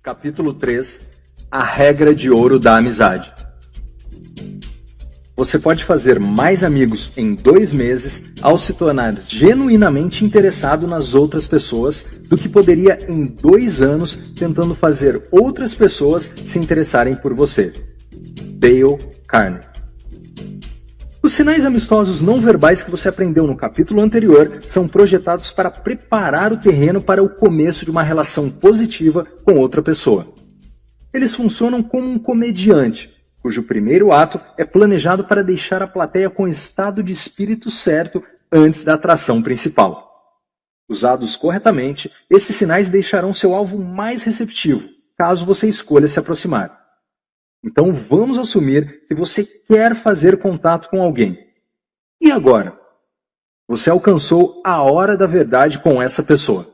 Capítulo 3. A regra de ouro da amizade. Você pode fazer mais amigos em 2 meses ao se tornar genuinamente interessado nas outras pessoas do que poderia em 2 anos tentando fazer outras pessoas se interessarem por você. Dale Carnegie. Os sinais amistosos não verbais que você aprendeu no capítulo anterior são projetados para preparar o terreno para o começo de uma relação positiva com outra pessoa. Eles funcionam como um comediante, cujo primeiro ato é planejado para deixar a plateia com o estado de espírito certo antes da atração principal. Usados corretamente, esses sinais deixarão seu alvo mais receptivo, caso você escolha se aproximar. Então vamos assumir que você quer fazer contato com alguém. E agora? Você alcançou a hora da verdade com essa pessoa.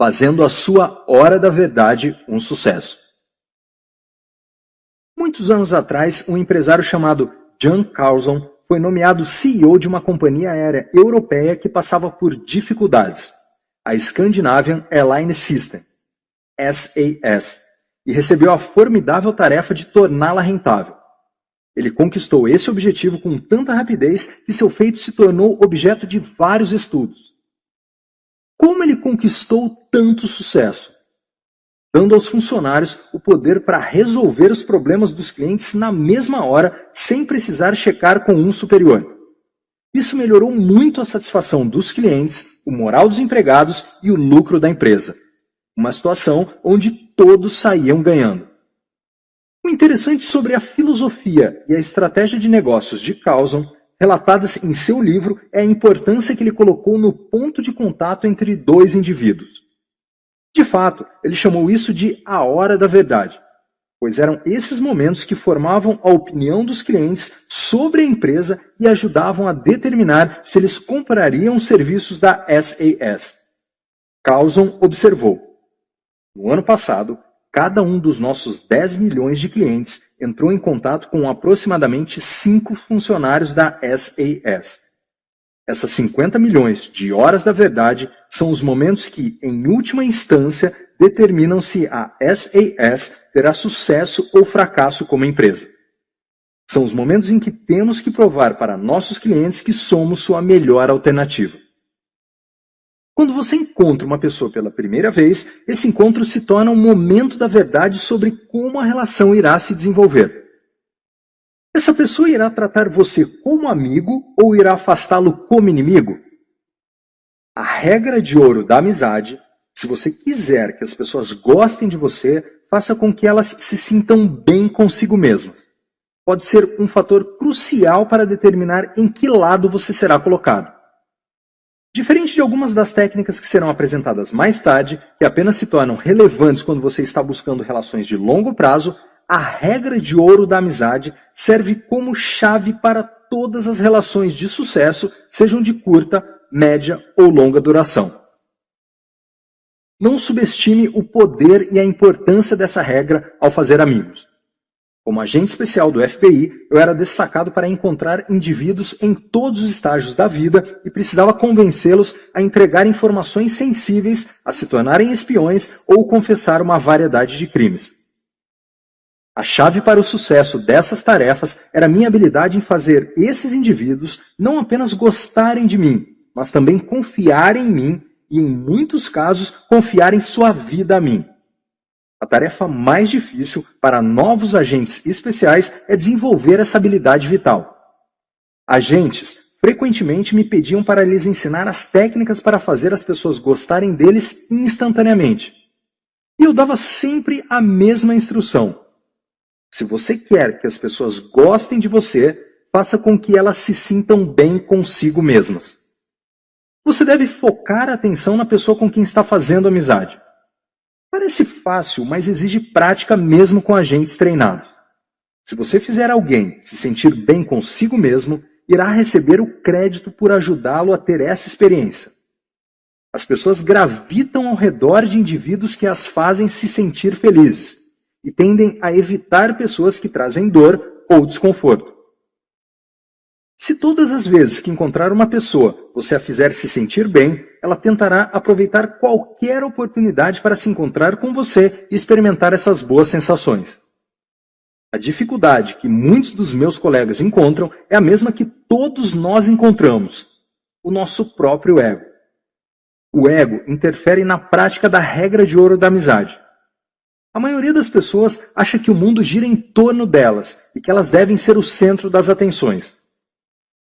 Fazendo a sua hora da verdade um sucesso. Muitos anos atrás, um empresário chamado John Carlson foi nomeado CEO de uma companhia aérea europeia que passava por dificuldades, a Scandinavian Airlines System, SAS, e recebeu a formidável tarefa de torná-la rentável. Ele conquistou esse objetivo com tanta rapidez que seu feito se tornou objeto de vários estudos. Como ele conquistou tanto sucesso? Dando aos funcionários o poder para resolver os problemas dos clientes na mesma hora, sem precisar checar com um superior. Isso melhorou muito a satisfação dos clientes, o moral dos empregados e o lucro da empresa. Uma situação onde todos saíam ganhando. O interessante sobre a filosofia e a estratégia de negócios de Carlson, relatadas em seu livro, é a importância que ele colocou no ponto de contato entre 2 indivíduos. De fato, ele chamou isso de a hora da verdade, pois eram esses momentos que formavam a opinião dos clientes sobre a empresa e ajudavam a determinar se eles comprariam os serviços da SAS. Carlson observou: no ano passado, cada um dos nossos 10 milhões de clientes entrou em contato com aproximadamente 5 funcionários da SAS. Essas 50 milhões de horas da verdade são os momentos que, em última instância, determinam se a SAS terá sucesso ou fracasso como empresa. São os momentos em que temos que provar para nossos clientes que somos sua melhor alternativa. Quando você encontra uma pessoa pela primeira vez, esse encontro se torna um momento da verdade sobre como a relação irá se desenvolver. Essa pessoa irá tratar você como amigo ou irá afastá-lo como inimigo? A regra de ouro da amizade, se você quiser que as pessoas gostem de você, faça com que elas se sintam bem consigo mesmas. Pode ser um fator crucial para determinar em que lado você será colocado. Diferente de algumas das técnicas que serão apresentadas mais tarde, que apenas se tornam relevantes quando você está buscando relações de longo prazo, a regra de ouro da amizade serve como chave para todas as relações de sucesso, sejam de curta, média ou longa duração. Não subestime o poder e a importância dessa regra ao fazer amigos. Como agente especial do FBI, eu era destacado para encontrar indivíduos em todos os estágios da vida e precisava convencê-los a entregar informações sensíveis, a se tornarem espiões ou confessar uma variedade de crimes. A chave para o sucesso dessas tarefas era minha habilidade em fazer esses indivíduos não apenas gostarem de mim, mas também confiarem em mim e, em muitos casos, confiarem sua vida a mim. A tarefa mais difícil para novos agentes especiais é desenvolver essa habilidade vital. Agentes frequentemente me pediam para lhes ensinar as técnicas para fazer as pessoas gostarem deles instantaneamente. E eu dava sempre a mesma instrução. Se você quer que as pessoas gostem de você, faça com que elas se sintam bem consigo mesmas. Você deve focar a atenção na pessoa com quem está fazendo amizade. Parece fácil, mas exige prática mesmo com agentes treinados. Se você fizer alguém se sentir bem consigo mesmo, irá receber o crédito por ajudá-lo a ter essa experiência. As pessoas gravitam ao redor de indivíduos que as fazem se sentir felizes e tendem a evitar pessoas que trazem dor ou desconforto. Se todas as vezes que encontrar uma pessoa você a fizer se sentir bem, ela tentará aproveitar qualquer oportunidade para se encontrar com você e experimentar essas boas sensações. A dificuldade que muitos dos meus colegas encontram é a mesma que todos nós encontramos: o nosso próprio ego. O ego interfere na prática da regra de ouro da amizade. A maioria das pessoas acha que o mundo gira em torno delas e que elas devem ser o centro das atenções.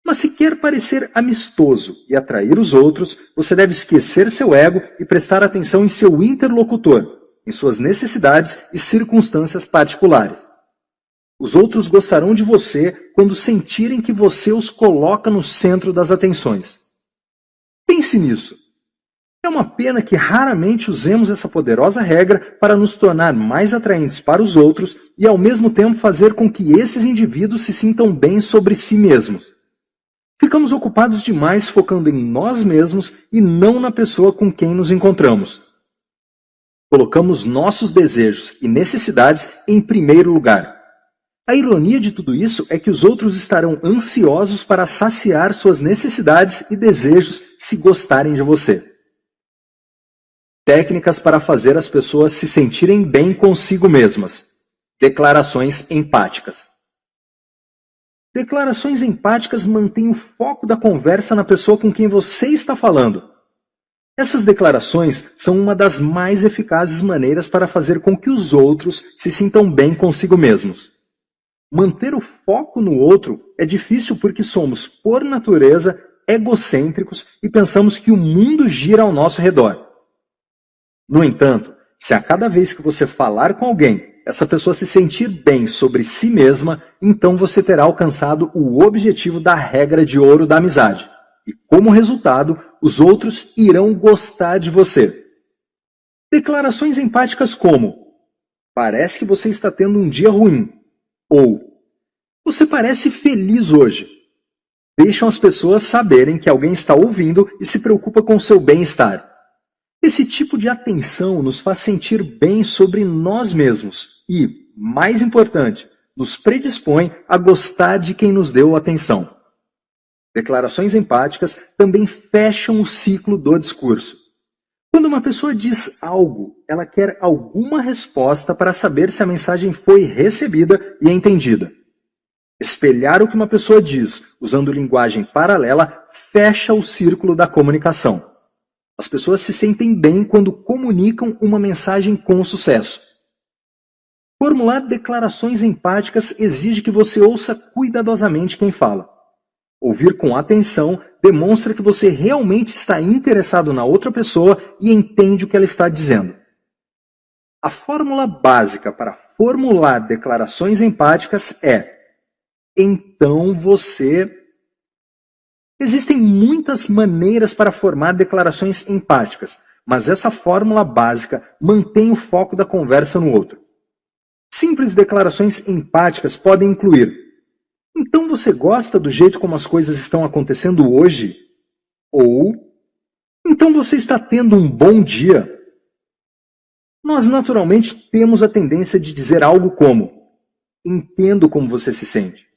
Mas se quer parecer amistoso e atrair os outros, você deve esquecer seu ego e prestar atenção em seu interlocutor, em suas necessidades e circunstâncias particulares. Os outros gostarão de você quando sentirem que você os coloca no centro das atenções. Pense nisso. É uma pena que raramente usemos essa poderosa regra para nos tornar mais atraentes para os outros e ao mesmo tempo fazer com que esses indivíduos se sintam bem sobre si mesmos. Ficamos ocupados demais focando em nós mesmos e não na pessoa com quem nos encontramos. Colocamos nossos desejos e necessidades em primeiro lugar. A ironia de tudo isso é que os outros estarão ansiosos para saciar suas necessidades e desejos se gostarem de você. Técnicas para fazer as pessoas se sentirem bem consigo mesmas. Declarações empáticas. Declarações empáticas mantêm o foco da conversa na pessoa com quem você está falando. Essas declarações são uma das mais eficazes maneiras para fazer com que os outros se sintam bem consigo mesmos. Manter o foco no outro é difícil porque somos, por natureza, egocêntricos e pensamos que o mundo gira ao nosso redor. No entanto, se a cada vez que você falar com alguém, essa pessoa se sentir bem sobre si mesma, então você terá alcançado o objetivo da regra de ouro da amizade. E como resultado, os outros irão gostar de você. Declarações empáticas como: parece que você está tendo um dia ruim. Ou: você parece feliz hoje. Deixam as pessoas saberem que alguém está ouvindo e se preocupa com seu bem-estar. Esse tipo de atenção nos faz sentir bem sobre nós mesmos e, mais importante, nos predispõe a gostar de quem nos deu atenção. Declarações empáticas também fecham o ciclo do discurso. Quando uma pessoa diz algo, ela quer alguma resposta para saber se a mensagem foi recebida e entendida. Espelhar o que uma pessoa diz, usando linguagem paralela, fecha o círculo da comunicação. As pessoas se sentem bem quando comunicam uma mensagem com sucesso. Formular declarações empáticas exige que você ouça cuidadosamente quem fala. Ouvir com atenção demonstra que você realmente está interessado na outra pessoa e entende o que ela está dizendo. A fórmula básica para formular declarações empáticas é: então você... Existem muitas maneiras para formar declarações empáticas, mas essa fórmula básica mantém o foco da conversa no outro. Simples declarações empáticas podem incluir: então você gosta do jeito como as coisas estão acontecendo hoje? Ou: então você está tendo um bom dia? Nós naturalmente temos a tendência de dizer algo como: entendo como você se sente.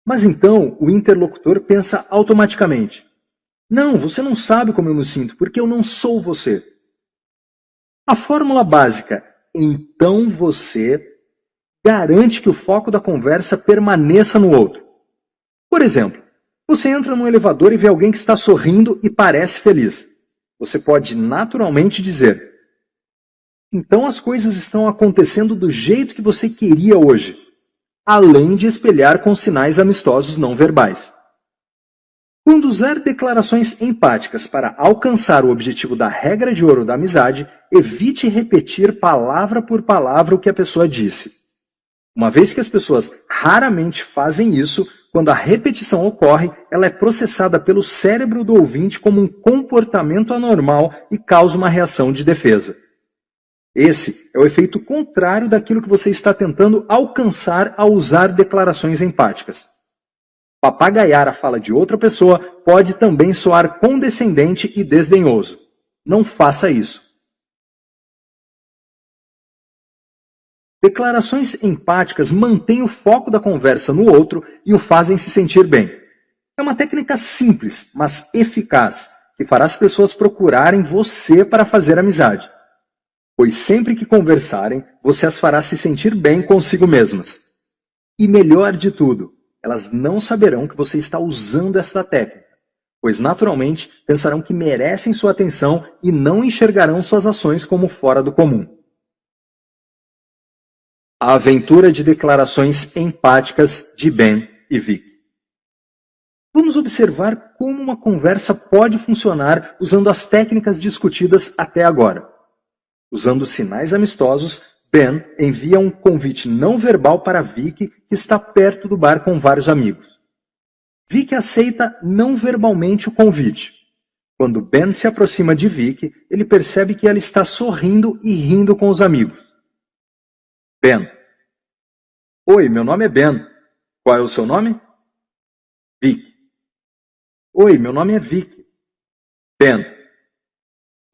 Mas então o interlocutor pensa automaticamente: não, você não sabe como eu me sinto, porque eu não sou você. A fórmula básica, então você, garante que o foco da conversa permaneça no outro. Por exemplo, você entra num elevador e vê alguém que está sorrindo e parece feliz. Você pode naturalmente dizer: então as coisas estão acontecendo do jeito que você queria hoje, além de espelhar com sinais amistosos não verbais. Quando usar declarações empáticas para alcançar o objetivo da regra de ouro da amizade, evite repetir palavra por palavra o que a pessoa disse. Uma vez que as pessoas raramente fazem isso, quando a repetição ocorre, ela é processada pelo cérebro do ouvinte como um comportamento anormal e causa uma reação de defesa. Esse é o efeito contrário daquilo que você está tentando alcançar ao usar declarações empáticas. Papagaiar a fala de outra pessoa pode também soar condescendente e desdenhoso. Não faça isso. Declarações empáticas mantêm o foco da conversa no outro e o fazem se sentir bem. É uma técnica simples, mas eficaz, que fará as pessoas procurarem você para fazer amizade. Pois sempre que conversarem, você as fará se sentir bem consigo mesmas. E melhor de tudo, elas não saberão que você está usando esta técnica, pois naturalmente pensarão que merecem sua atenção e não enxergarão suas ações como fora do comum. A aventura de declarações empáticas de Ben e Vic. Vamos observar como uma conversa pode funcionar usando as técnicas discutidas até agora. Usando sinais amistosos, Ben envia um convite não verbal para Vic, que está perto do bar com vários amigos. Vic aceita não verbalmente o convite. Quando Ben se aproxima de Vic, ele percebe que ela está sorrindo e rindo com os amigos. Ben. Oi, meu nome é Ben. Qual é o seu nome? Vic. Oi, meu nome é Vic. Ben.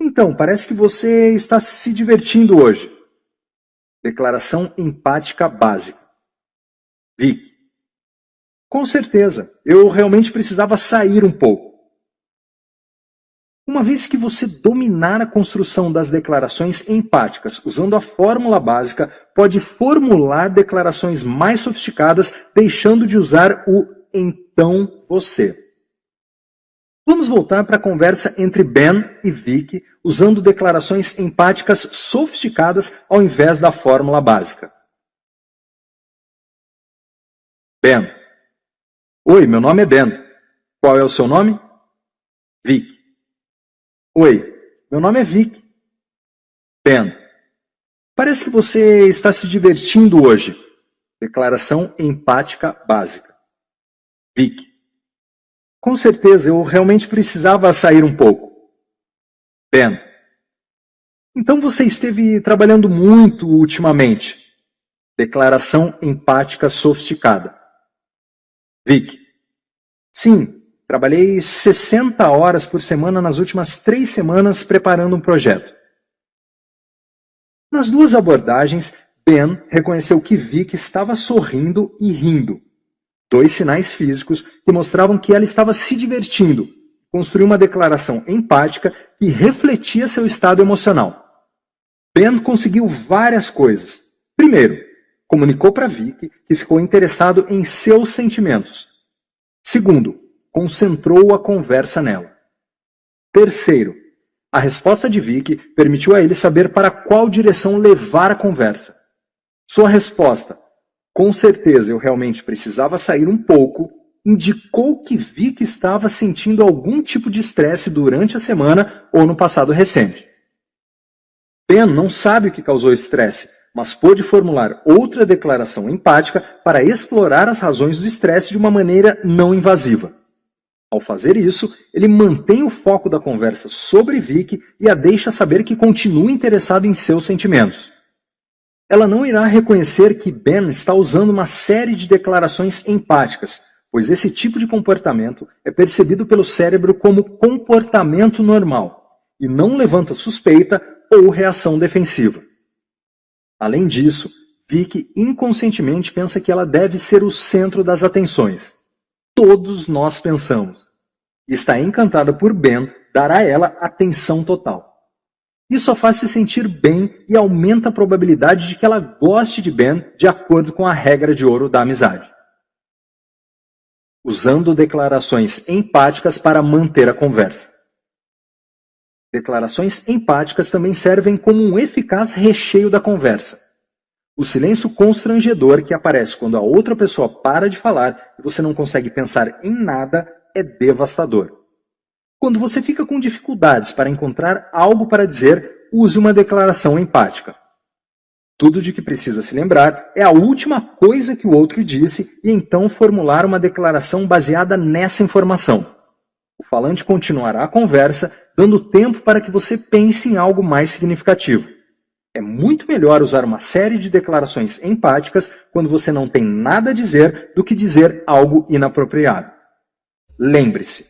Então, parece que você está se divertindo hoje. Declaração empática básica. Vic. Com certeza, eu realmente precisava sair um pouco. Uma vez que você dominar a construção das declarações empáticas usando a fórmula básica, pode formular declarações mais sofisticadas, deixando de usar o então você. Vamos voltar para a conversa entre Ben e Vic, usando declarações empáticas sofisticadas ao invés da fórmula básica. Ben. Oi, meu nome é Ben. Qual é o seu nome? Vic. Oi, meu nome é Vic. Ben. Parece que você está se divertindo hoje. Declaração empática básica. Vic. Com certeza, eu realmente precisava sair um pouco. Ben. Então você esteve trabalhando muito ultimamente. Declaração empática sofisticada. Vic. Sim, trabalhei 60 horas por semana nas últimas 3 semanas preparando um projeto. Nas duas abordagens, Ben reconheceu que Vic estava sorrindo e rindo. 2 sinais físicos que mostravam que ela estava se divertindo. Construiu uma declaração empática que refletia seu estado emocional. Ben conseguiu várias coisas. Primeiro, comunicou para Vic que ficou interessado em seus sentimentos. Segundo, concentrou a conversa nela. Terceiro, a resposta de Vic permitiu a ele saber para qual direção levar a conversa. Sua resposta, com certeza eu realmente precisava sair um pouco, indicou que Vic estava sentindo algum tipo de estresse durante a semana ou no passado recente. Ben não sabe o que causou estresse, mas pôde formular outra declaração empática para explorar as razões do estresse de uma maneira não invasiva. Ao fazer isso, ele mantém o foco da conversa sobre Vic e a deixa saber que continua interessado em seus sentimentos. Ela não irá reconhecer que Ben está usando uma série de declarações empáticas, pois esse tipo de comportamento é percebido pelo cérebro como comportamento normal e não levanta suspeita ou reação defensiva. Além disso, Vic inconscientemente pensa que ela deve ser o centro das atenções. Todos nós pensamos. E está encantada por Ben dar a ela atenção total. Isso a faz se sentir bem e aumenta a probabilidade de que ela goste de Ben de acordo com a regra de ouro da amizade. Usando declarações empáticas para manter a conversa. Declarações empáticas também servem como um eficaz recheio da conversa. O silêncio constrangedor que aparece quando a outra pessoa para de falar e você não consegue pensar em nada é devastador. Quando você fica com dificuldades para encontrar algo para dizer, use uma declaração empática. Tudo de que precisa se lembrar é a última coisa que o outro disse e então formular uma declaração baseada nessa informação. O falante continuará a conversa, dando tempo para que você pense em algo mais significativo. É muito melhor usar uma série de declarações empáticas quando você não tem nada a dizer do que dizer algo inapropriado. Lembre-se,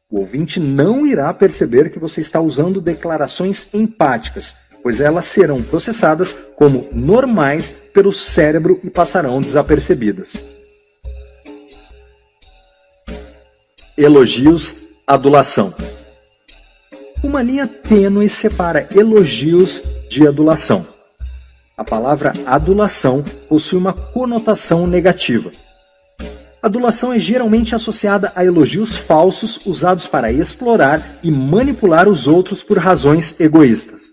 o ouvinte não irá perceber que você está usando declarações empáticas, pois elas serão processadas como normais pelo cérebro e passarão desapercebidas. Elogios, adulação. Uma linha tênue separa elogios de adulação. A palavra adulação possui uma conotação negativa. Adulação é geralmente associada a elogios falsos usados para explorar e manipular os outros por razões egoístas.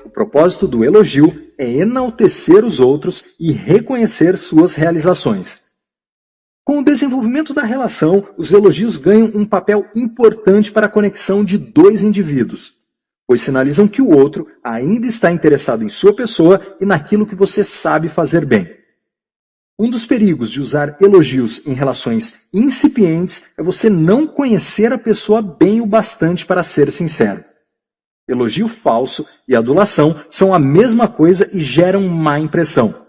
O propósito do elogio é enaltecer os outros e reconhecer suas realizações. Com o desenvolvimento da relação, os elogios ganham um papel importante para a conexão de dois indivíduos, pois sinalizam que o outro ainda está interessado em sua pessoa e naquilo que você sabe fazer bem. Um dos perigos de usar elogios em relações incipientes é você não conhecer a pessoa bem o bastante para ser sincero. Elogio falso e adulação são a mesma coisa e geram má impressão.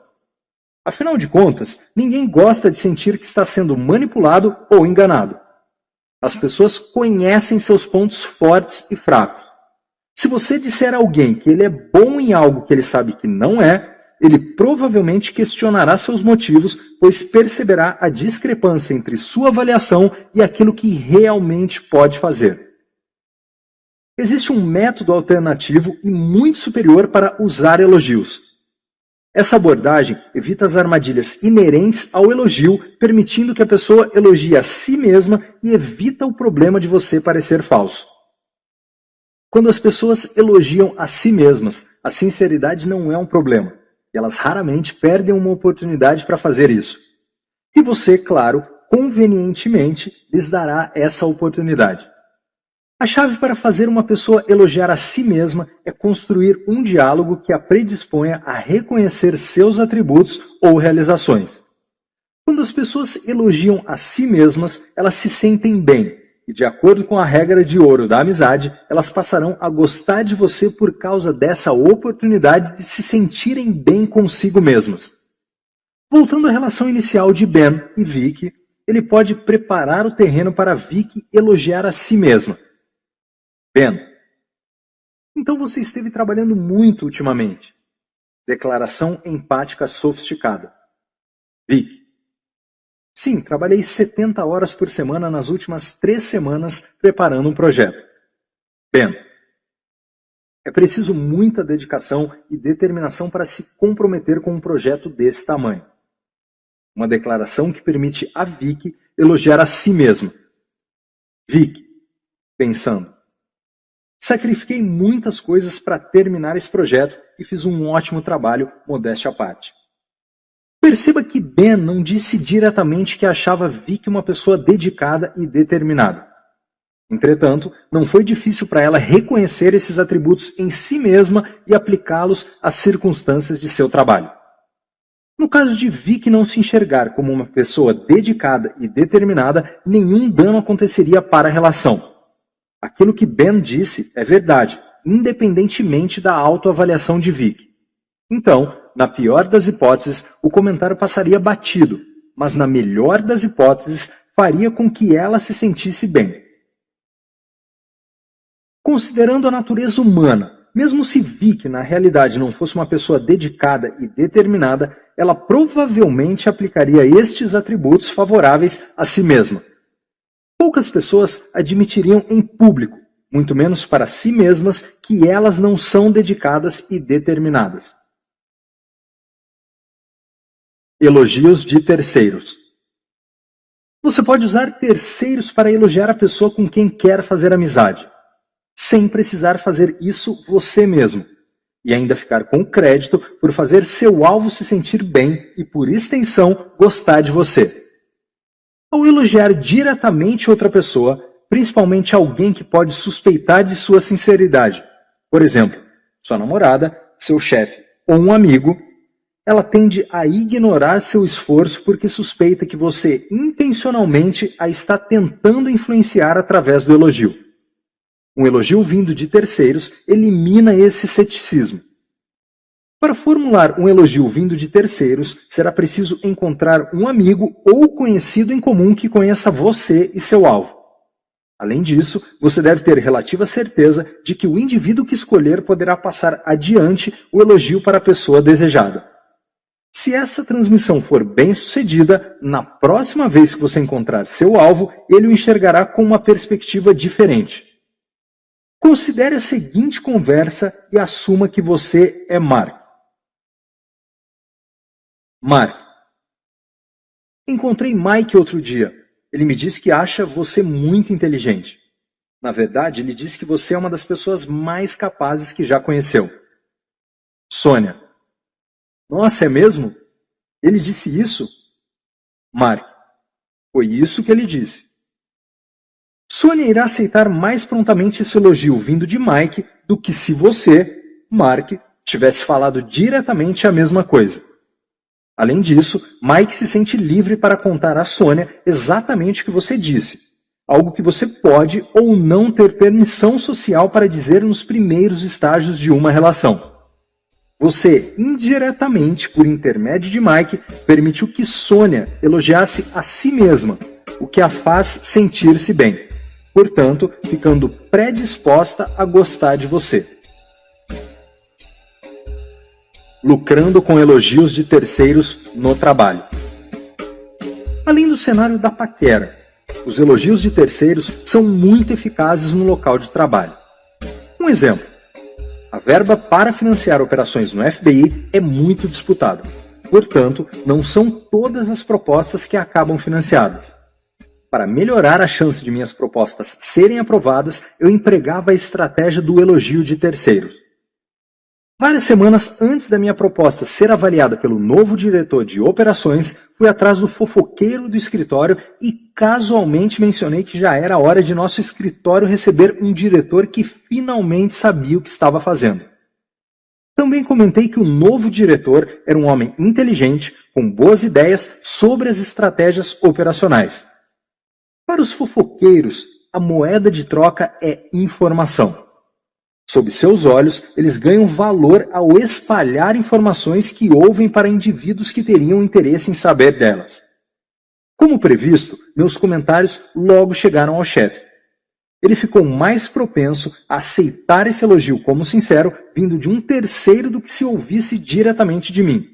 Afinal de contas, ninguém gosta de sentir que está sendo manipulado ou enganado. As pessoas conhecem seus pontos fortes e fracos. Se você disser a alguém que ele é bom em algo que ele sabe que não é, ele provavelmente questionará seus motivos, pois perceberá a discrepância entre sua avaliação e aquilo que realmente pode fazer. Existe um método alternativo e muito superior para usar elogios. Essa abordagem evita as armadilhas inerentes ao elogio, permitindo que a pessoa elogie a si mesma e evita o problema de você parecer falso. Quando as pessoas elogiam a si mesmas, a sinceridade não é um problema. E elas raramente perdem uma oportunidade para fazer isso. E você, claro, convenientemente lhes dará essa oportunidade. A chave para fazer uma pessoa elogiar a si mesma é construir um diálogo que a predisponha a reconhecer seus atributos ou realizações. Quando as pessoas elogiam a si mesmas, elas se sentem bem. E de acordo com a regra de ouro da amizade, elas passarão a gostar de você por causa dessa oportunidade de se sentirem bem consigo mesmas. Voltando à relação inicial de Ben e Vicky, ele pode preparar o terreno para Vicky elogiar a si mesma. Ben: então você esteve trabalhando muito ultimamente. Declaração empática sofisticada. Vicky: sim, trabalhei 70 horas por semana nas últimas 3 semanas preparando um projeto. Ben: é preciso muita dedicação e determinação para se comprometer com um projeto desse tamanho. Uma declaração que permite a Vicky elogiar a si mesma. Vicky, pensando: sacrifiquei muitas coisas para terminar esse projeto e fiz um ótimo trabalho, modéstia à parte. Perceba que Ben não disse diretamente que achava Vicky uma pessoa dedicada e determinada. Entretanto, não foi difícil para ela reconhecer esses atributos em si mesma e aplicá-los às circunstâncias de seu trabalho. No caso de Vicky não se enxergar como uma pessoa dedicada e determinada, nenhum dano aconteceria para a relação. Aquilo que Ben disse é verdade, independentemente da autoavaliação de Vicky. Então, na pior das hipóteses, o comentário passaria batido, mas na melhor das hipóteses, faria com que ela se sentisse bem. Considerando a natureza humana, mesmo se Vicky na realidade não fosse uma pessoa dedicada e determinada, ela provavelmente aplicaria estes atributos favoráveis a si mesma. Poucas pessoas admitiriam em público, muito menos para si mesmas, que elas não são dedicadas e determinadas. Elogios de terceiros. Você pode usar terceiros para elogiar a pessoa com quem quer fazer amizade, sem precisar fazer isso você mesmo, e ainda ficar com crédito por fazer seu alvo se sentir bem e, por extensão, gostar de você. Ao elogiar diretamente outra pessoa, principalmente alguém que pode suspeitar de sua sinceridade, por exemplo, sua namorada, seu chefe ou um amigo, ela tende a ignorar seu esforço porque suspeita que você intencionalmente a está tentando influenciar através do elogio. Um elogio vindo de terceiros elimina esse ceticismo. Para formular um elogio vindo de terceiros, será preciso encontrar um amigo ou conhecido em comum que conheça você e seu alvo. Além disso, você deve ter relativa certeza de que o indivíduo que escolher poderá passar adiante o elogio para a pessoa desejada. Se essa transmissão for bem-sucedida, na próxima vez que você encontrar seu alvo, ele o enxergará com uma perspectiva diferente. Considere a seguinte conversa e assuma que você é Mark. Mark: encontrei Mike outro dia. Ele me disse que acha você muito inteligente. Na verdade, ele disse que você é uma das pessoas mais capazes que já conheceu. Sônia: nossa, é mesmo? Ele disse isso? Mark: foi isso que ele disse. Sônia irá aceitar mais prontamente esse elogio vindo de Mike do que se você, Mark, tivesse falado diretamente a mesma coisa. Além disso, Mike se sente livre para contar a Sônia exatamente o que você disse, algo que você pode ou não ter permissão social para dizer nos primeiros estágios de uma relação. Você, indiretamente, por intermédio de Mike, permitiu que Sônia elogiasse a si mesma, o que a faz sentir-se bem, portanto, ficando predisposta a gostar de você. Lucrando com elogios de terceiros no trabalho. Além do cenário da paquera, os elogios de terceiros são muito eficazes no local de trabalho. Um exemplo: a verba para financiar operações no FBI é muito disputada. Portanto, não são todas as propostas que acabam financiadas. Para melhorar a chance de minhas propostas serem aprovadas, eu empregava a estratégia do elogio de terceiros. Várias semanas antes da minha proposta ser avaliada pelo novo diretor de operações, fui atrás do fofoqueiro do escritório e casualmente mencionei que já era hora de nosso escritório receber um diretor que finalmente sabia o que estava fazendo. Também comentei que o novo diretor era um homem inteligente, com boas ideias sobre as estratégias operacionais. Para os fofoqueiros, a moeda de troca é informação. Sob seus olhos, eles ganham valor ao espalhar informações que ouvem para indivíduos que teriam interesse em saber delas. Como previsto, meus comentários logo chegaram ao chefe. Ele ficou mais propenso a aceitar esse elogio como sincero, vindo de um terceiro do que se ouvisse diretamente de mim.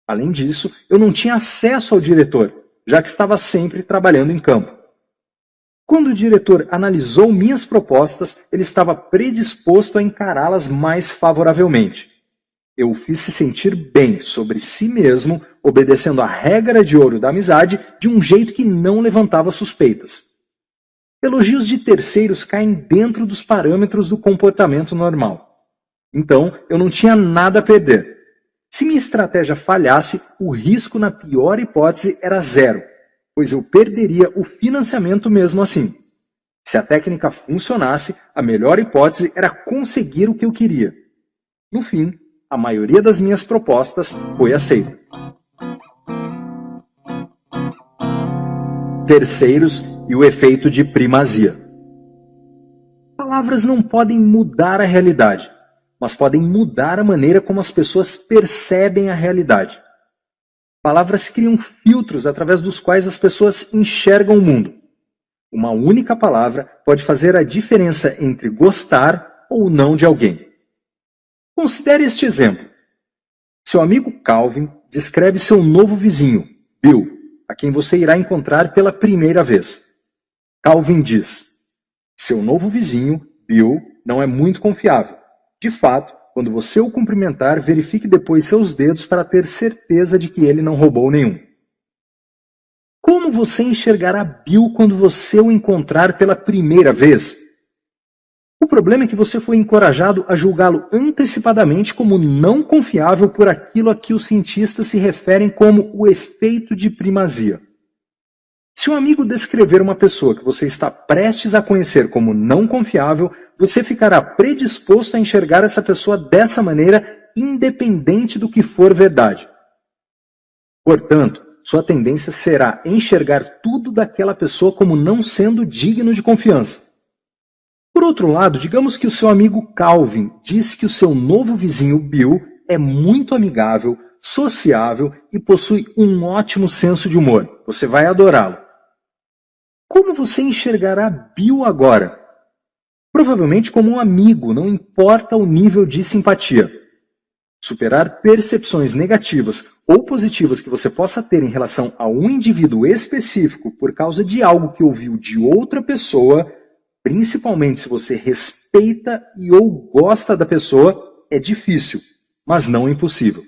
Além disso, eu não tinha acesso ao diretor, já que estava sempre trabalhando em campo. Quando o diretor analisou minhas propostas, ele estava predisposto a encará-las mais favoravelmente. Eu o fiz se sentir bem sobre si mesmo, obedecendo à regra de ouro da amizade de um jeito que não levantava suspeitas. Elogios de terceiros caem dentro dos parâmetros do comportamento normal. Então, eu não tinha nada a perder. Se minha estratégia falhasse, o risco na pior hipótese era zero, pois eu perderia o financiamento mesmo assim. Se a técnica funcionasse, a melhor hipótese era conseguir o que eu queria. No fim, a maioria das minhas propostas foi aceita. Terceiros e o efeito de primazia. Palavras não podem mudar a realidade, mas podem mudar a maneira como as pessoas percebem a realidade. Palavras criam filtros através dos quais as pessoas enxergam o mundo. Uma única palavra pode fazer a diferença entre gostar ou não de alguém. Considere este exemplo. Seu amigo Calvin descreve seu novo vizinho, Bill, a quem você irá encontrar pela primeira vez. Calvin diz: seu novo vizinho, Bill, não é muito confiável. De fato, quando você o cumprimentar, verifique depois seus dedos para ter certeza de que ele não roubou nenhum. Como você enxergará Bill quando você o encontrar pela primeira vez? O problema é que você foi encorajado a julgá-lo antecipadamente como não confiável por aquilo a que os cientistas se referem como o efeito de primazia. Se um amigo descrever uma pessoa que você está prestes a conhecer como não confiável, você ficará predisposto a enxergar essa pessoa dessa maneira, independente do que for verdade. Portanto, sua tendência será enxergar tudo daquela pessoa como não sendo digno de confiança. Por outro lado, digamos que o seu amigo Calvin disse que o seu novo vizinho Bill é muito amigável, sociável e possui um ótimo senso de humor. Você vai adorá-lo. Como você enxergará Bill agora? Provavelmente como um amigo, não importa o nível de simpatia. Superar percepções negativas ou positivas que você possa ter em relação a um indivíduo específico por causa de algo que ouviu de outra pessoa, principalmente se você respeita e ou gosta da pessoa, é difícil, mas não impossível.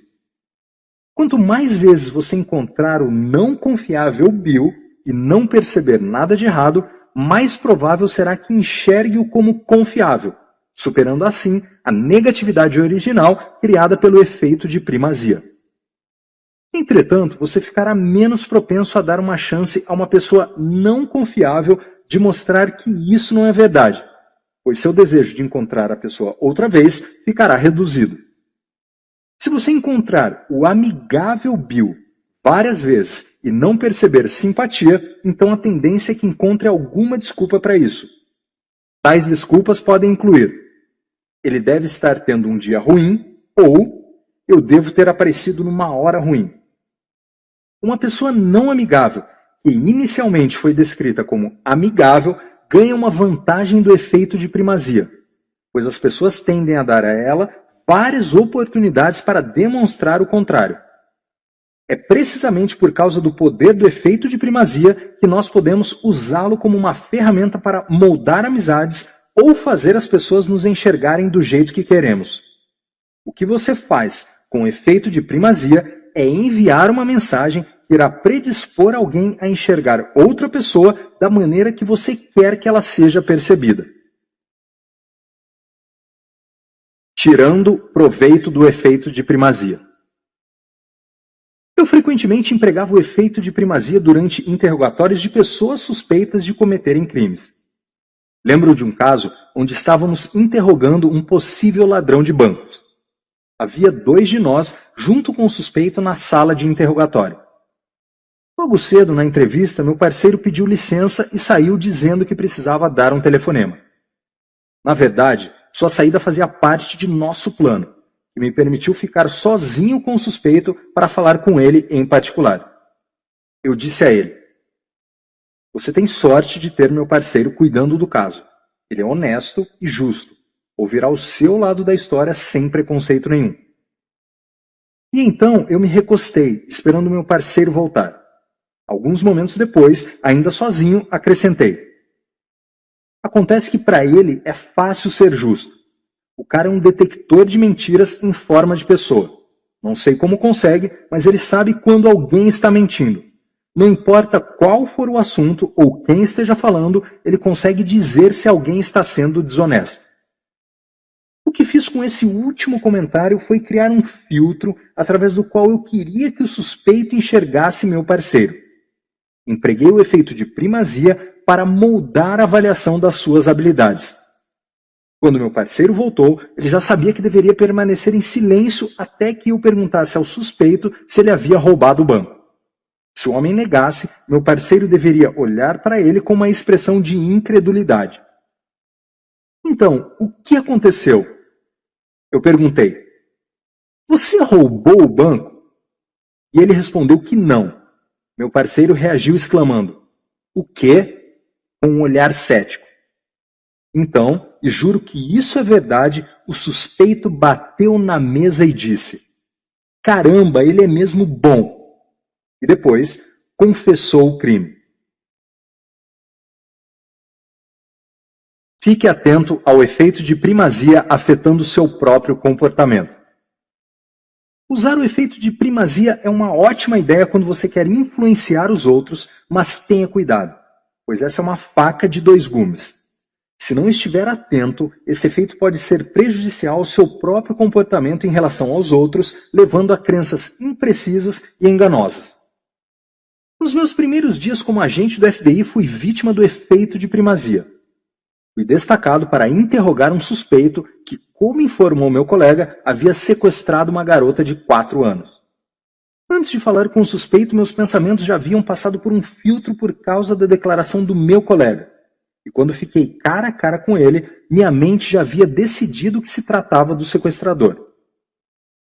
Quanto mais vezes você encontrar o não confiável Bill e não perceber nada de errado, mais provável será que enxergue-o como confiável, superando assim a negatividade original criada pelo efeito de primazia. Entretanto, você ficará menos propenso a dar uma chance a uma pessoa não confiável de mostrar que isso não é verdade, pois seu desejo de encontrar a pessoa outra vez ficará reduzido. Se você encontrar o amigável Bill várias vezes e não perceber simpatia, então a tendência é que encontre alguma desculpa para isso. Tais desculpas podem incluir: ele deve estar tendo um dia ruim, ou eu devo ter aparecido numa hora ruim. Uma pessoa não amigável, que inicialmente foi descrita como amigável, ganha uma vantagem do efeito de primazia, pois as pessoas tendem a dar a ela várias oportunidades para demonstrar o contrário. É precisamente por causa do poder do efeito de primazia que nós podemos usá-lo como uma ferramenta para moldar amizades ou fazer as pessoas nos enxergarem do jeito que queremos. O que você faz com o efeito de primazia é enviar uma mensagem que irá predispor alguém a enxergar outra pessoa da maneira que você quer que ela seja percebida. Tirando proveito do efeito de primazia. Eu frequentemente empregava o efeito de primazia durante interrogatórios de pessoas suspeitas de cometerem crimes. Lembro de um caso onde estávamos interrogando um possível ladrão de bancos. Havia 2 de nós junto com o suspeito na sala de interrogatório. Logo cedo, na entrevista, meu parceiro pediu licença e saiu dizendo que precisava dar um telefonema. Na verdade, sua saída fazia parte de nosso plano, que me permitiu ficar sozinho com o suspeito para falar com ele em particular. Eu disse a ele: você tem sorte de ter meu parceiro cuidando do caso. Ele é honesto e justo. Ouvirá o seu lado da história sem preconceito nenhum. E então eu me recostei, esperando meu parceiro voltar. Alguns momentos depois, ainda sozinho, acrescentei: acontece que para ele é fácil ser justo. O cara é um detector de mentiras em forma de pessoa. Não sei como consegue, mas ele sabe quando alguém está mentindo. Não importa qual for o assunto ou quem esteja falando, ele consegue dizer se alguém está sendo desonesto. O que fiz com esse último comentário foi criar um filtro através do qual eu queria que o suspeito enxergasse meu parceiro. Empreguei o efeito de primazia para moldar a avaliação das suas habilidades. Quando meu parceiro voltou, ele já sabia que deveria permanecer em silêncio até que eu perguntasse ao suspeito se ele havia roubado o banco. Se o homem negasse, meu parceiro deveria olhar para ele com uma expressão de incredulidade. Então, o que aconteceu? Eu perguntei: você roubou o banco? E ele respondeu que não. Meu parceiro reagiu exclamando: o quê? Com um olhar cético. Então, e juro que isso é verdade, o suspeito bateu na mesa e disse: caramba, ele é mesmo bom. E depois confessou o crime. Fique atento ao efeito de primazia afetando seu próprio comportamento. Usar o efeito de primazia é uma ótima ideia quando você quer influenciar os outros, mas tenha cuidado, pois essa é uma faca de 2 gumes. Se não estiver atento, esse efeito pode ser prejudicial ao seu próprio comportamento em relação aos outros, levando a crenças imprecisas e enganosas. Nos meus primeiros dias como agente do FBI, fui vítima do efeito de primazia. Fui destacado para interrogar um suspeito que, como informou meu colega, havia sequestrado uma garota de 4 anos. Antes de falar com o suspeito, meus pensamentos já haviam passado por um filtro por causa da declaração do meu colega. E quando fiquei cara a cara com ele, minha mente já havia decidido que se tratava do sequestrador.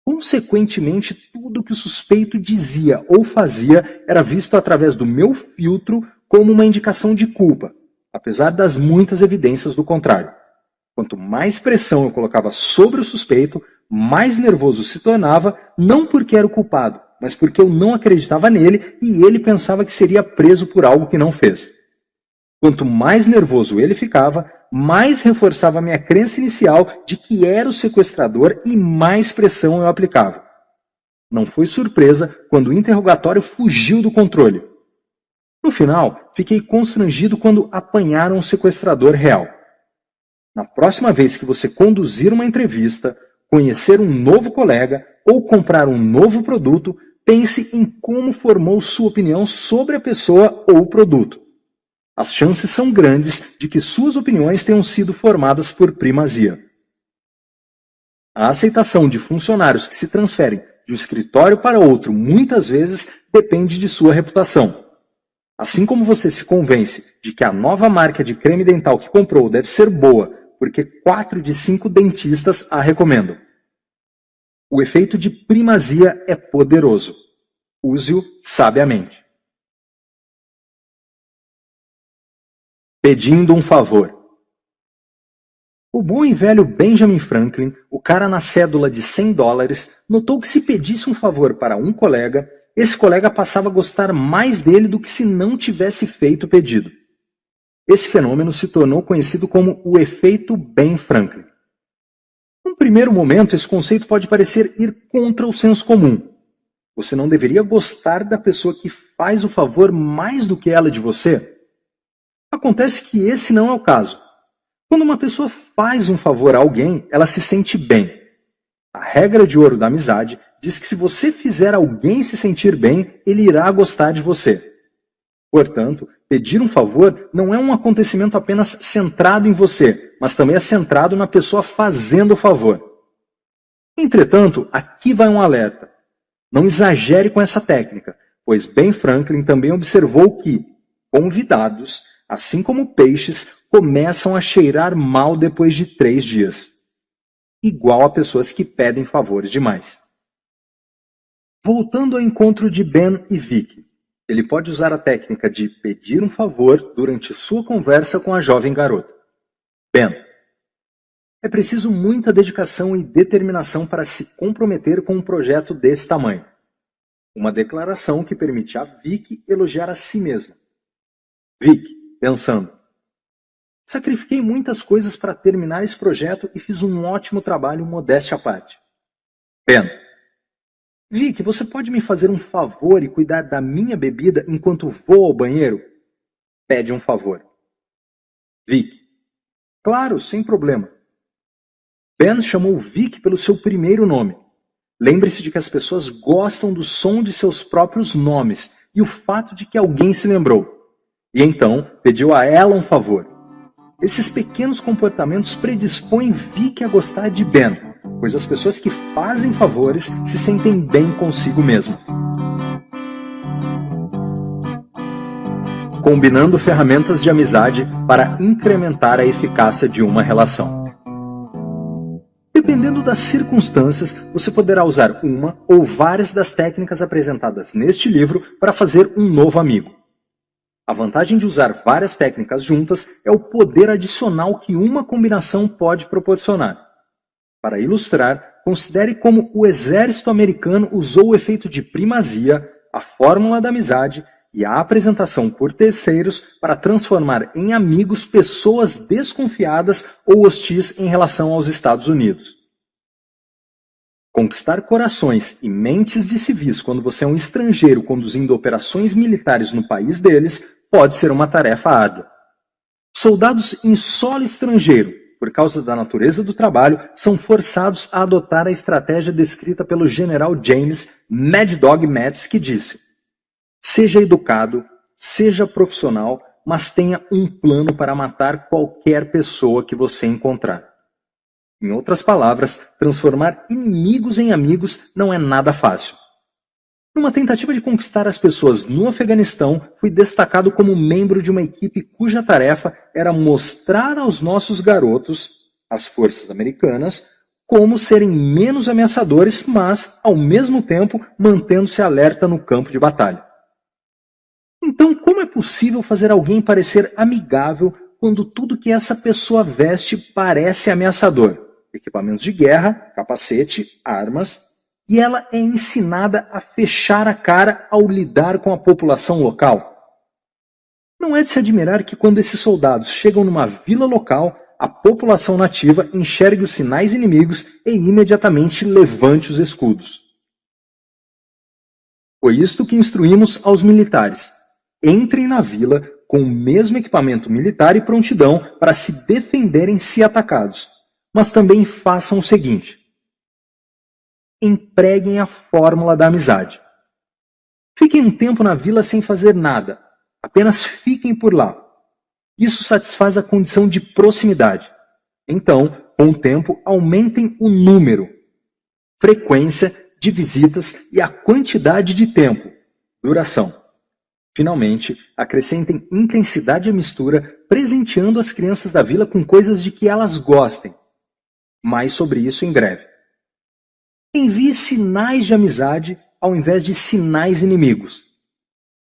Consequentemente, tudo que o suspeito dizia ou fazia era visto através do meu filtro como uma indicação de culpa, apesar das muitas evidências do contrário. Quanto mais pressão eu colocava sobre o suspeito, mais nervoso se tornava, não porque era o culpado, mas porque eu não acreditava nele e ele pensava que seria preso por algo que não fez. Quanto mais nervoso ele ficava, mais reforçava a minha crença inicial de que era o sequestrador e mais pressão eu aplicava. Não foi surpresa quando o interrogatório fugiu do controle. No final, fiquei constrangido quando apanharam o sequestrador real. Na próxima vez que você conduzir uma entrevista, conhecer um novo colega ou comprar um novo produto, pense em como formou sua opinião sobre a pessoa ou o produto. As chances são grandes de que suas opiniões tenham sido formadas por primazia. A aceitação de funcionários que se transferem de um escritório para outro muitas vezes depende de sua reputação. Assim como você se convence de que a nova marca de creme dental que comprou deve ser boa porque 4 de 5 dentistas a recomendam. O efeito de primazia é poderoso. Use-o sabiamente. Pedindo um favor. O bom e velho Benjamin Franklin, o cara na cédula de $100, notou que se pedisse um favor para um colega, esse colega passava a gostar mais dele do que se não tivesse feito o pedido. Esse fenômeno se tornou conhecido como o efeito Ben Franklin. Num primeiro momento, esse conceito pode parecer ir contra o senso comum. Você não deveria gostar da pessoa que faz o favor mais do que ela de você? Acontece que esse não é o caso. Quando uma pessoa faz um favor a alguém, ela se sente bem. A regra de ouro da amizade diz que se você fizer alguém se sentir bem, ele irá gostar de você. Portanto, pedir um favor não é um acontecimento apenas centrado em você, mas também é centrado na pessoa fazendo o favor. Entretanto, aqui vai um alerta. Não exagere com essa técnica, pois Ben Franklin também observou que convidados, assim como peixes, começam a cheirar mal depois de 3 dias. Igual a pessoas que pedem favores demais. Voltando ao encontro de Ben e Vicky, ele pode usar a técnica de pedir um favor durante sua conversa com a jovem garota. Ben, é preciso muita dedicação e determinação para se comprometer com um projeto desse tamanho. Uma declaração que permite a Vicky elogiar a si mesma. Vicky, pensando, sacrifiquei muitas coisas para terminar esse projeto e fiz um ótimo trabalho, modéstia à parte. Ben, Vicky, você pode me fazer um favor e cuidar da minha bebida enquanto vou ao banheiro? Pede um favor. Vicky, claro, sem problema. Ben chamou Vicky pelo seu primeiro nome. Lembre-se de que as pessoas gostam do som de seus próprios nomes e o fato de que alguém se lembrou. E então pediu a ela um favor. Esses pequenos comportamentos predispõem Vicky a gostar de Ben, pois as pessoas que fazem favores se sentem bem consigo mesmas. Combinando ferramentas de amizade para incrementar a eficácia de uma relação. Dependendo das circunstâncias, você poderá usar uma ou várias das técnicas apresentadas neste livro para fazer um novo amigo. A vantagem de usar várias técnicas juntas é o poder adicional que uma combinação pode proporcionar. Para ilustrar, considere como o exército americano usou o efeito de primazia, a fórmula da amizade e a apresentação por terceiros para transformar em amigos pessoas desconfiadas ou hostis em relação aos Estados Unidos. Conquistar corações e mentes de civis quando você é um estrangeiro conduzindo operações militares no país deles pode ser uma tarefa árdua. Soldados em solo estrangeiro, por causa da natureza do trabalho, são forçados a adotar a estratégia descrita pelo general James Mad Dog Mattis, que disse: seja educado, seja profissional, mas tenha um plano para matar qualquer pessoa que você encontrar. Em outras palavras, transformar inimigos em amigos não é nada fácil. Numa tentativa de conquistar as pessoas no Afeganistão, fui destacado como membro de uma equipe cuja tarefa era mostrar aos nossos garotos, as forças americanas, como serem menos ameaçadores, mas, ao mesmo tempo, mantendo-se alerta no campo de batalha. Então, como é possível fazer alguém parecer amigável quando tudo que essa pessoa veste parece ameaçador. Equipamentos de guerra, capacete, armas, e ela é ensinada a fechar a cara ao lidar com a população local. Não é de se admirar que quando esses soldados chegam numa vila local, a população nativa enxergue os sinais inimigos e imediatamente levante os escudos. Foi isto que instruímos aos militares. Entrem na vila com o mesmo equipamento militar e prontidão para se defenderem se atacados. Mas também façam o seguinte: empreguem a fórmula da amizade. Fiquem um tempo na vila sem fazer nada, apenas fiquem por lá. Isso satisfaz a condição de proximidade. Então, com o tempo, aumentem o número, frequência de visitas e a quantidade de tempo, duração. Finalmente, acrescentem intensidade à mistura, presenteando as crianças da vila com coisas de que elas gostem. Mais sobre isso em breve. Envie sinais de amizade ao invés de sinais inimigos.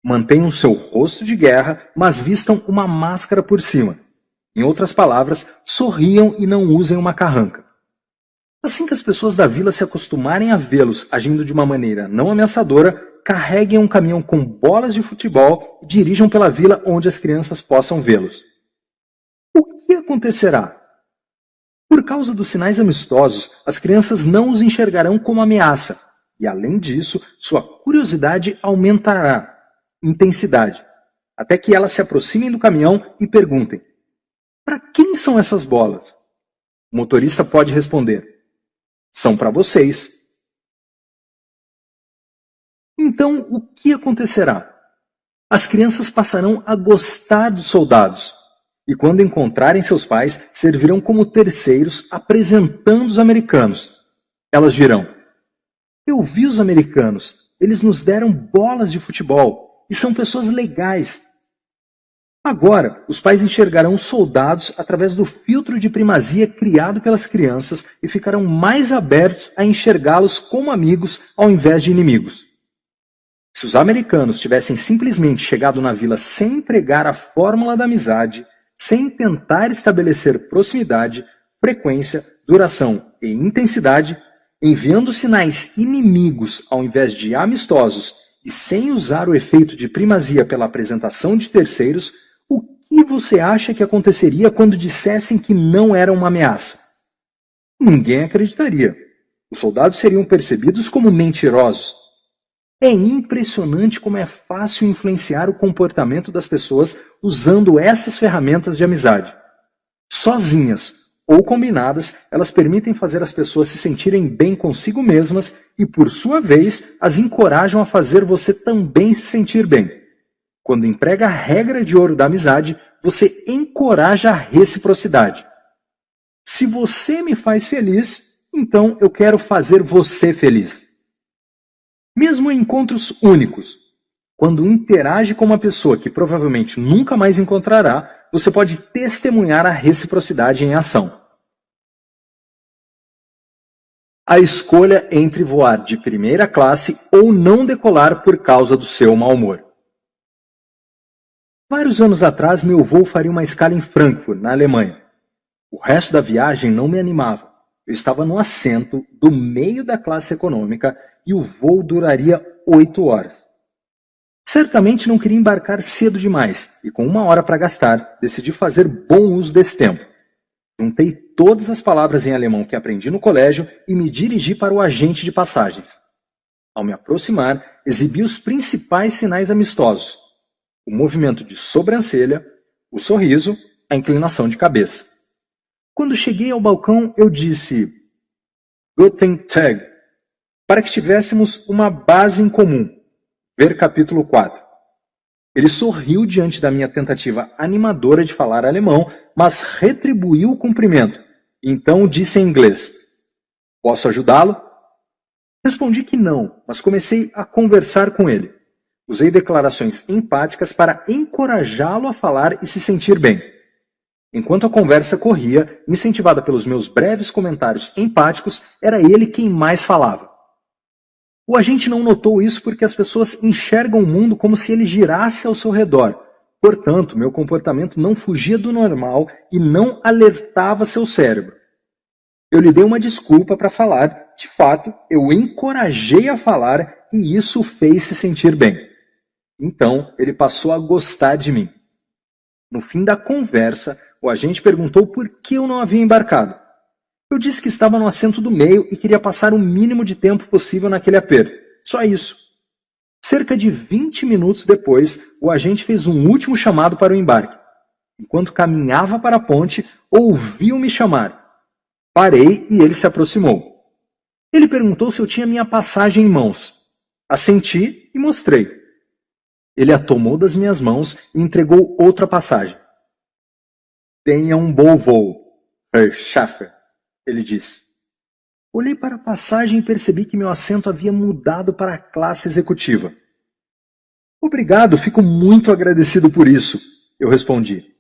Mantenham seu rosto de guerra, mas vistam uma máscara por cima. Em outras palavras, sorriam e não usem uma carranca. Assim que as pessoas da vila se acostumarem a vê-los agindo de uma maneira não ameaçadora, carreguem um caminhão com bolas de futebol e dirijam pela vila onde as crianças possam vê-los. O que acontecerá? Por causa dos sinais amistosos, as crianças não os enxergarão como ameaça, e além disso, sua curiosidade aumentará. Intensidade, até que elas se aproximem do caminhão e perguntem: para quem são essas bolas? O motorista pode responder: são para vocês. Então, o que acontecerá? As crianças passarão a gostar dos soldados, e quando encontrarem seus pais, servirão como terceiros apresentando os americanos. Elas dirão: eu vi os americanos, eles nos deram bolas de futebol. E são pessoas legais. Agora, os pais enxergarão os soldados através do filtro de primazia criado pelas crianças e ficarão mais abertos a enxergá-los como amigos ao invés de inimigos. Se os americanos tivessem simplesmente chegado na vila sem empregar a fórmula da amizade, sem tentar estabelecer proximidade, frequência, duração e intensidade, enviando sinais inimigos ao invés de amistosos, e sem usar o efeito de primazia pela apresentação de terceiros, o que você acha que aconteceria quando dissessem que não era uma ameaça? Ninguém acreditaria. Os soldados seriam percebidos como mentirosos. É impressionante como é fácil influenciar o comportamento das pessoas usando essas ferramentas de amizade. Sozinhas ou combinadas, elas permitem fazer as pessoas se sentirem bem consigo mesmas e, por sua vez, as encorajam a fazer você também se sentir bem. Quando emprega a regra de ouro da amizade, você encoraja a reciprocidade. Se você me faz feliz, então eu quero fazer você feliz. Mesmo em encontros únicos, quando interage com uma pessoa que provavelmente nunca mais encontrará, você pode testemunhar a reciprocidade em ação. A escolha entre voar de primeira classe ou não decolar por causa do seu mau humor. Vários anos atrás, meu voo faria uma escala em Frankfurt, na Alemanha. O resto da viagem não me animava. Eu estava no assento do meio da classe econômica e o voo duraria 8 horas. Certamente não queria embarcar cedo demais, e com 1 hora para gastar, decidi fazer bom uso desse tempo. Juntei todas as palavras em alemão que aprendi no colégio e me dirigi para o agente de passagens. Ao me aproximar, exibi os principais sinais amistosos: o movimento de sobrancelha, o sorriso, a inclinação de cabeça. Quando cheguei ao balcão, eu disse Guten Tag, para que tivéssemos uma base em comum. Ver capítulo 4. Ele sorriu diante da minha tentativa animadora de falar alemão, mas retribuiu o cumprimento. Então disse em inglês: posso ajudá-lo? Respondi que não, mas comecei a conversar com ele. Usei declarações empáticas para encorajá-lo a falar e se sentir bem. Enquanto a conversa corria, incentivada pelos meus breves comentários empáticos, era ele quem mais falava. O agente não notou isso porque as pessoas enxergam o mundo como se ele girasse ao seu redor, Portanto, meu comportamento não fugia do normal e não alertava seu cérebro. Eu lhe dei uma desculpa para falar, de fato, eu o encorajei a falar e isso o fez se sentir bem. Então, ele passou a gostar de mim. No fim da conversa, o agente perguntou por que eu não havia embarcado. Eu disse que estava no assento do meio e queria passar o mínimo de tempo possível naquele aperto. Só isso. Cerca de 20 minutos depois, o agente fez um último chamado para o embarque. Enquanto caminhava para a ponte, ouviu-me chamar. Parei e ele se aproximou. Ele perguntou se eu tinha minha passagem em mãos. Assenti e mostrei. Ele a tomou das minhas mãos e entregou outra passagem. Tenha um bom voo, Herr Schaffer, ele disse. Olhei para a passagem e percebi que meu assento havia mudado para a classe executiva. Obrigado, fico muito agradecido por isso, eu respondi.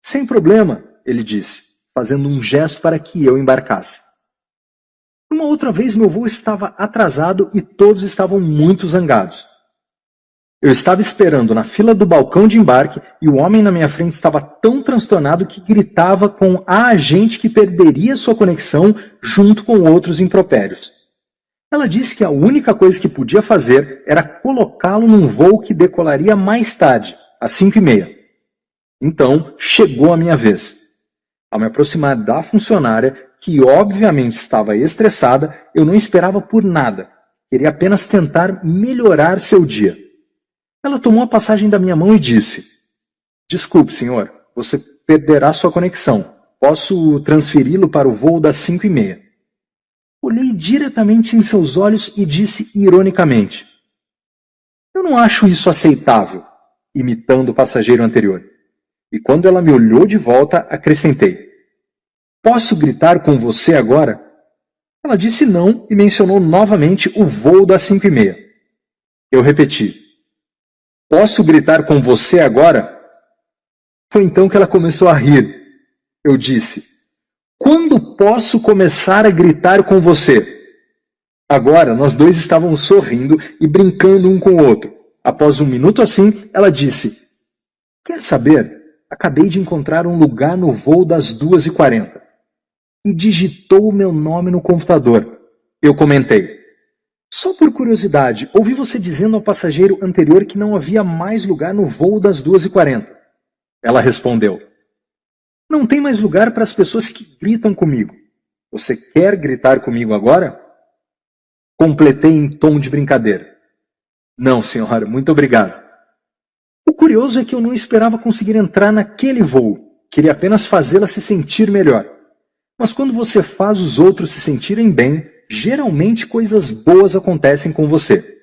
Sem problema, ele disse, fazendo um gesto para que eu embarcasse. Uma outra vez meu voo estava atrasado e todos estavam muito zangados. Eu estava esperando na fila do balcão de embarque e o homem na minha frente estava tão transtornado que gritava com a agente que perderia sua conexão junto com outros impropérios. Ela disse que a única coisa que podia fazer era colocá-lo num voo que decolaria mais tarde, às 5h30. Então, chegou a minha vez. Ao me aproximar da funcionária, que obviamente estava estressada, eu não esperava por nada. Queria apenas tentar melhorar seu dia. Ela tomou a passagem da minha mão e disse: Desculpe, senhor, você perderá sua conexão. Posso transferi-lo para o voo das 5h30. Olhei diretamente em seus olhos e disse ironicamente: Eu não acho isso aceitável, imitando o passageiro anterior. E quando ela me olhou de volta, acrescentei: Posso gritar com você agora? Ela disse não e mencionou novamente o voo das 5h30. Eu repeti: Posso gritar com você agora? Foi então que ela começou a rir. Eu disse: Quando posso começar a gritar com você? Agora, nós dois estávamos sorrindo e brincando um com o outro. Após um minuto assim, ela disse: Quer saber? Acabei de encontrar um lugar no voo das 2h40. E digitou o meu nome no computador. Eu comentei: Só por curiosidade, ouvi você dizendo ao passageiro anterior que não havia mais lugar no voo das 2h40. Ela respondeu: Não tem mais lugar para as pessoas que gritam comigo. Você quer gritar comigo agora? Completei em tom de brincadeira. Não, senhora, muito obrigado. O curioso é que eu não esperava conseguir entrar naquele voo. Queria apenas fazê-la se sentir melhor. Mas quando você faz os outros se sentirem bem, geralmente coisas boas acontecem com você.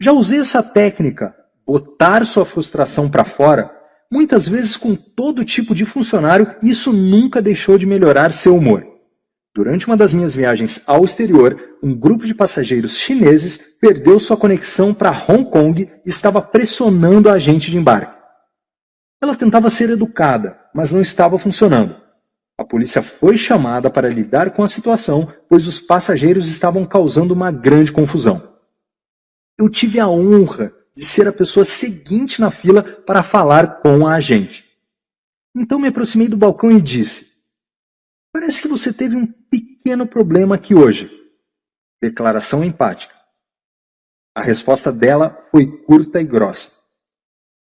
Já usei essa técnica, botar sua frustração para fora, muitas vezes com todo tipo de funcionário, e isso nunca deixou de melhorar seu humor. Durante uma das minhas viagens ao exterior, um grupo de passageiros chineses perdeu sua conexão para Hong Kong e estava pressionando a agente de embarque. Ela tentava ser educada, mas não estava funcionando. A polícia foi chamada para lidar com a situação, pois os passageiros estavam causando uma grande confusão. Eu tive a honra de ser a pessoa seguinte na fila para falar com a agente. Então me aproximei do balcão e disse: Parece que você teve um pequeno problema aqui hoje. Declaração empática. A resposta dela foi curta e grossa.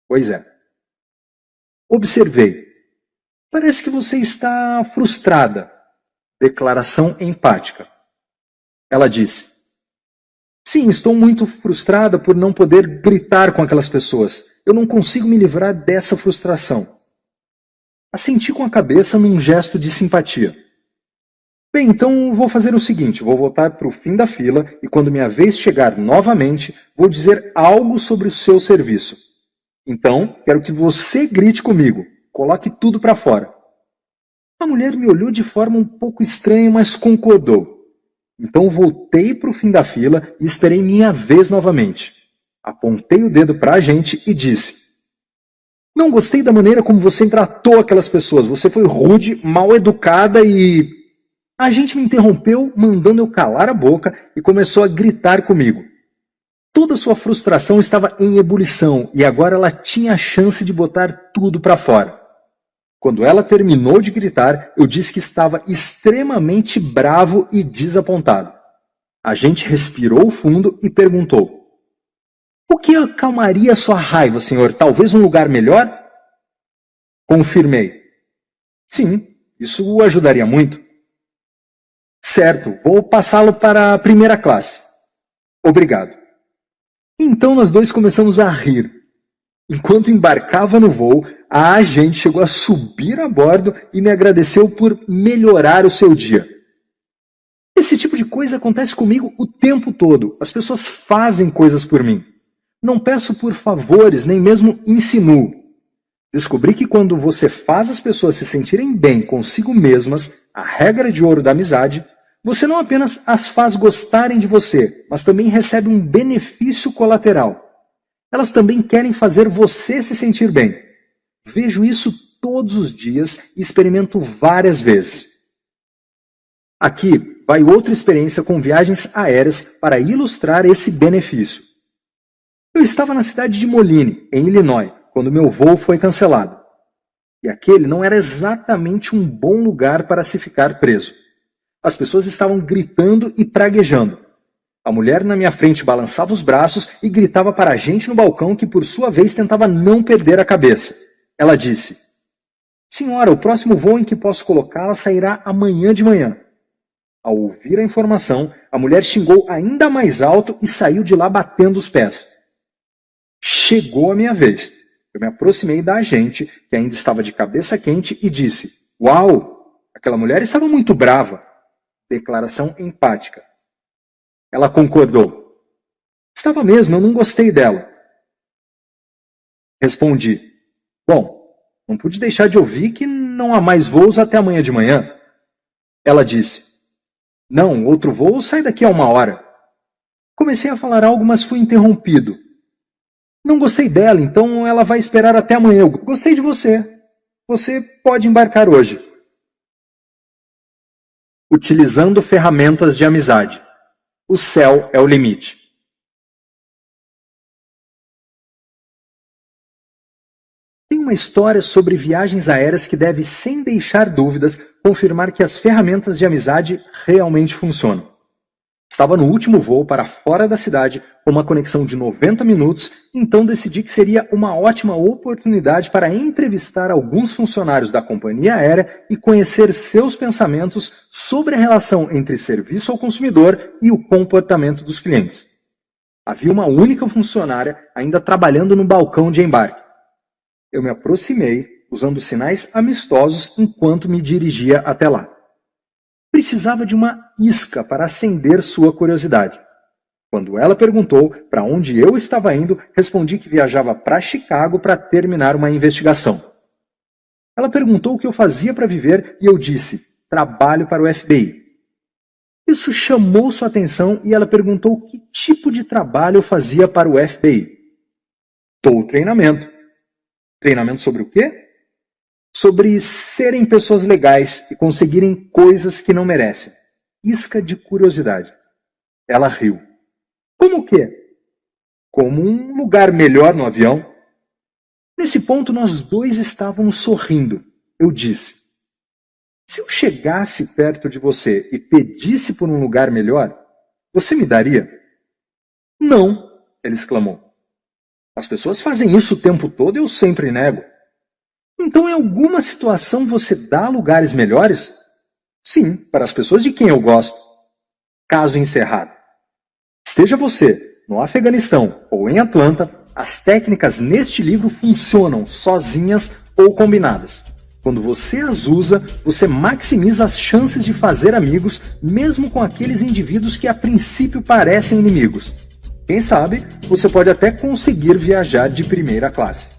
Pois é. Observei. Parece que você está frustrada. Declaração empática. Ela disse: Sim, estou muito frustrada por não poder gritar com aquelas pessoas. Eu não consigo me livrar dessa frustração. Assenti com a cabeça num gesto de simpatia. Bem, então vou fazer o seguinte, vou voltar para o fim da fila e quando minha vez chegar novamente, vou dizer algo sobre o seu serviço. Então, quero que você grite comigo, coloque tudo para fora. A mulher me olhou de forma um pouco estranha, mas concordou. Então voltei para o fim da fila e esperei minha vez novamente. Apontei o dedo para a agente e disse: Não gostei da maneira como você tratou aquelas pessoas. Você foi rude, mal educada e... A agente me interrompeu, mandando eu calar a boca e começou a gritar comigo. Toda sua frustração estava em ebulição e agora ela tinha a chance de botar tudo para fora. Quando ela terminou de gritar, eu disse que estava extremamente bravo e desapontado. A gente respirou fundo e perguntou: "O que acalmaria sua raiva, senhor? Talvez um lugar melhor?" Confirmei: "Sim, isso o ajudaria muito." "Certo, vou passá-lo para a primeira classe." "Obrigado." Então nós dois começamos a rir. Enquanto embarcava no voo, a agente chegou a subir a bordo e me agradeceu por melhorar o seu dia. Esse tipo de coisa acontece comigo o tempo todo. As pessoas fazem coisas por mim. Não peço por favores, nem mesmo insinuo. Descobri que quando você faz as pessoas se sentirem bem consigo mesmas, a regra de ouro da amizade, você não apenas as faz gostarem de você, mas também recebe um benefício colateral. Elas também querem fazer você se sentir bem. Vejo isso todos os dias e experimento várias vezes. Aqui vai outra experiência com viagens aéreas para ilustrar esse benefício. Eu estava na cidade de Moline, em Illinois, quando meu voo foi cancelado. E aquele não era exatamente um bom lugar para se ficar preso. As pessoas estavam gritando e praguejando. A mulher na minha frente balançava os braços e gritava para a gente no balcão que, por sua vez, tentava não perder a cabeça. Ela disse: "Senhora, o próximo voo em que posso colocá-la sairá amanhã de manhã." Ao ouvir a informação, a mulher xingou ainda mais alto e saiu de lá batendo os pés. Chegou a minha vez. Eu me aproximei da agente, que ainda estava de cabeça quente, e disse: "Uau, aquela mulher estava muito brava." Declaração empática. Ela concordou: "Estava mesmo, eu não gostei dela." Respondi: "Bom, não pude deixar de ouvir que não há mais voos até amanhã de manhã." Ela disse: "Não, outro voo sai daqui a 1 hora." Comecei a falar algo, mas fui interrompido. "Não gostei dela, então ela vai esperar até amanhã. Eu gostei de você. Você pode embarcar hoje." Utilizando ferramentas de amizade. O céu é o limite. Tem uma história sobre viagens aéreas que deve, sem deixar dúvidas, confirmar que as ferramentas de amizade realmente funcionam. Estava no último voo para fora da cidade, com uma conexão de 90 minutos, então decidi que seria uma ótima oportunidade para entrevistar alguns funcionários da companhia aérea e conhecer seus pensamentos sobre a relação entre serviço ao consumidor e o comportamento dos clientes. Havia uma única funcionária ainda trabalhando no balcão de embarque. Eu me aproximei, usando sinais amistosos enquanto me dirigia até lá. Precisava de uma isca para acender sua curiosidade. Quando ela perguntou para onde eu estava indo, respondi que viajava para Chicago para terminar uma investigação. Ela perguntou o que eu fazia para viver e eu disse: "Trabalho para o FBI." Isso chamou sua atenção e ela perguntou que tipo de trabalho eu fazia para o FBI. Dou treinamento. Treinamento sobre o quê? Sobre serem pessoas legais e conseguirem coisas que não merecem. Isca de curiosidade. Ela riu. Como o quê? Como um lugar melhor no avião. Nesse ponto, nós dois estávamos sorrindo. Eu disse: "Se eu chegasse perto de você e pedisse por um lugar melhor, você me daria?" "Não," ele exclamou. "As pessoas fazem isso o tempo todo e eu sempre nego." "Então, em alguma situação você dá lugares melhores?" "Sim, para as pessoas de quem eu gosto." Caso encerrado. Esteja você no Afeganistão ou em Atlanta, as técnicas neste livro funcionam sozinhas ou combinadas. Quando você as usa, você maximiza as chances de fazer amigos, mesmo com aqueles indivíduos que a princípio parecem inimigos. Quem sabe, você pode até conseguir viajar de primeira classe.